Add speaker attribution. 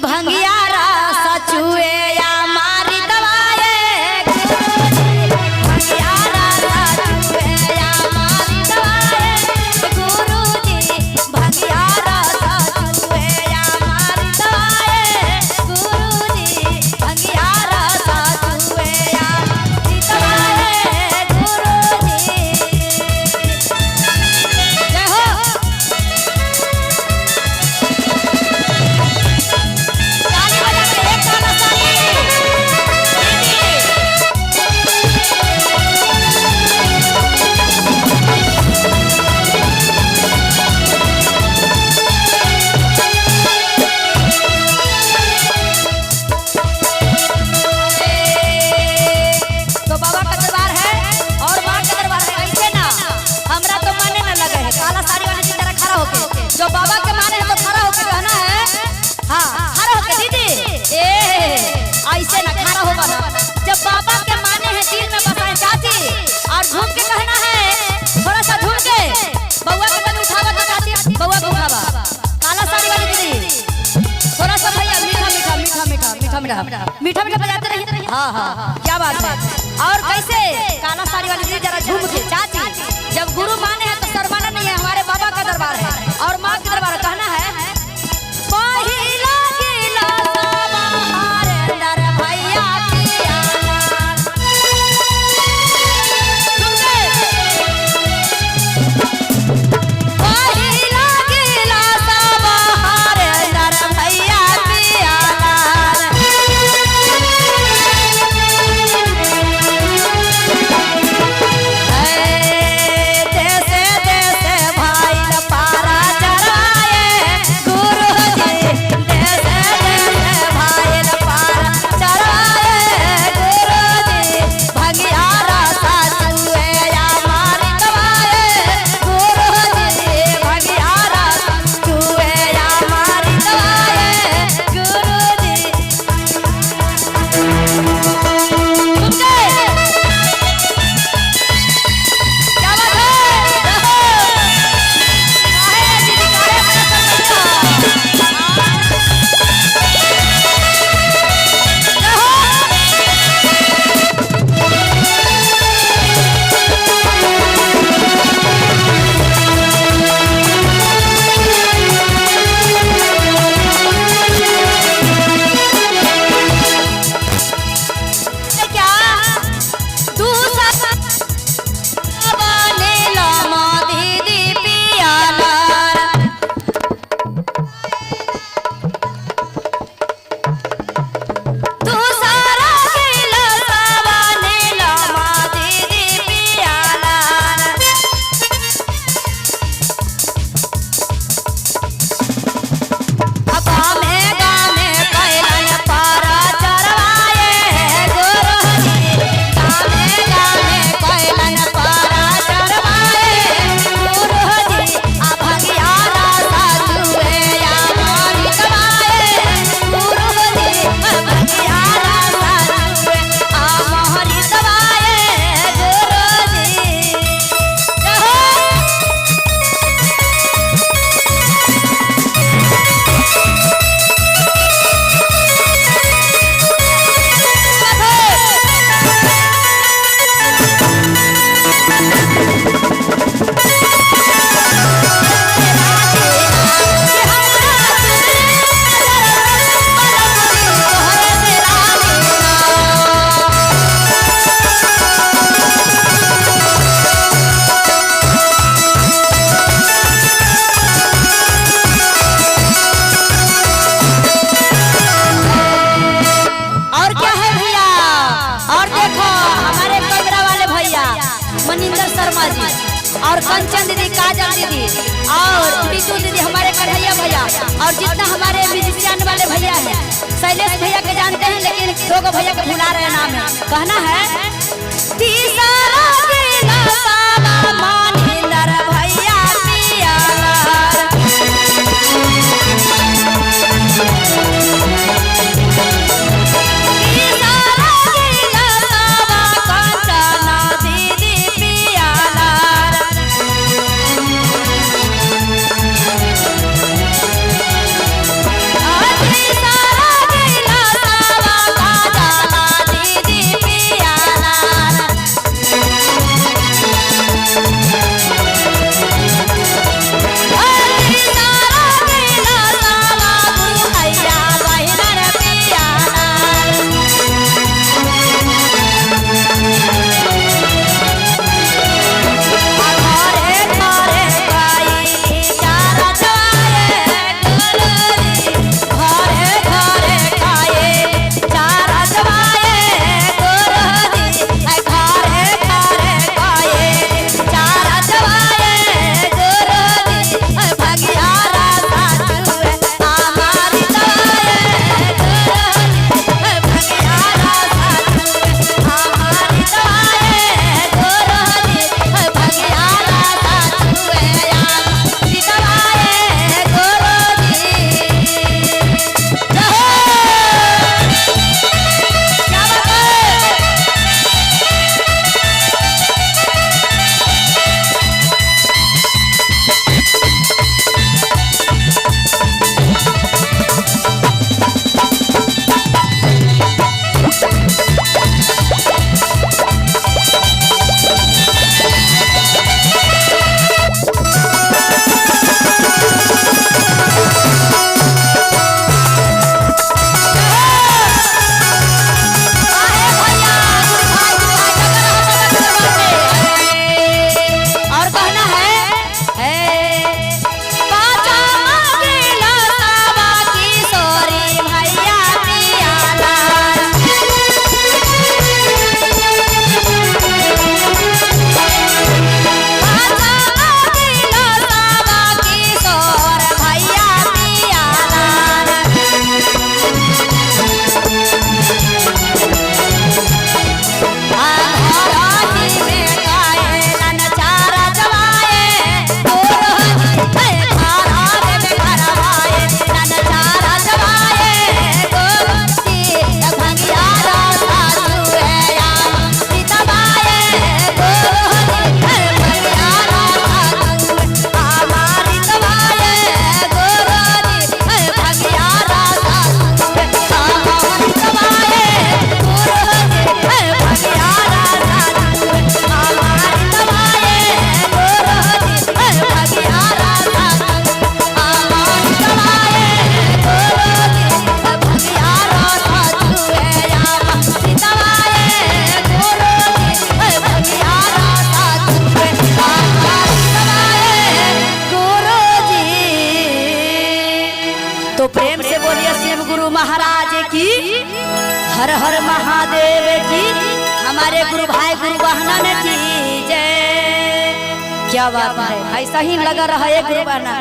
Speaker 1: भंगिया रस चुए या मारी दवाए भंगिया रस चुए या मारी दवाए गुरुजी भंगिया रस चुए या मारी दवाए गुरुजी भंगिया रस चुए या मारी दवाए गुरुजी। जय हो। तो बाबा का दरबार है और माँ का दरबार है, ऐसे ना हमरा तो माने न लगे है। काला साड़ी वाली की तरह खड़ा होके जो बाबा के माने है तो खड़ा होके कहना है। हाँ खड़ा होके दीदी ए ऐसे ना खड़ा होगा ना। जब बाबा के माने हैं दिल में बसाए चाची और झूम के कहना है, थोड़ा सा झूम के बउआ के तन उठावा तो चाची बउआ को उठावा। काला साड़ी वाली दीदी थोड़ा सा भैया मीठा मीठा मीठा मीठा मीठा मीठा मीठा मीठा बजाते रहिए। हाँ हाँ क्या बात है। और कैसे काला साड़ी वाली दीदी जरा झूम के चाची जब गुरु माने हैं तो शर्माना नहीं है। हमारे बाबा का दरबार है और माँ का दरबार कहना है। पहिला गिला बाहर अंदर भैया पिया पहिला गिला बाहर अंदर भैया पिया देसे देसे भाई पारा चराए गुरुजी देसे देसे भाई पारा चराए गुरुजी भंगिया रसा चुए या मारी दवाए गुरुजी भंगिया रसा चुए या मारी दवाए गुरुजी। क्या बात है। दीदी काहे क्या दूसरा बने लमा दीदी पियाला दूसरा गिला बने लमा दीदी पियाला गामे गामे कैलन पारा चरवाए गुरुजी गामे गामे कैलन पारा चरवाए गुरुजी आ भंगिया रसा चुए या मारी दवाए गुरुजी भंगिया रसा चुए आ मारी दवाए गुरुजी। जय हो। और क्या है भैया। और देखो हमारे कैमरा वाले भैया मनिंदर शर्मा जी और कंचन दीदी काजल दीदी और टीटू दीदी हमारे कन्हैया भैया और जितना हमारे म्यूजिशियन वाले भैया हैं शैलेश भैया के जानते हैं लेकिन दो गो भैया को भुला रहे नाम है। कहना है तीसरा गिला सावा मनिंदर भैया पियाला तीसरा गिला सावा कंचन दीदी पियाला तीसरा प्रेम से बोलिए शिव गुरु महाराज की, हर हर महादेव की, हमारे गुरु भाई गुरु बहना की जय। क्या बात है, ऐसा ही लगा रहा है गुरु बहना।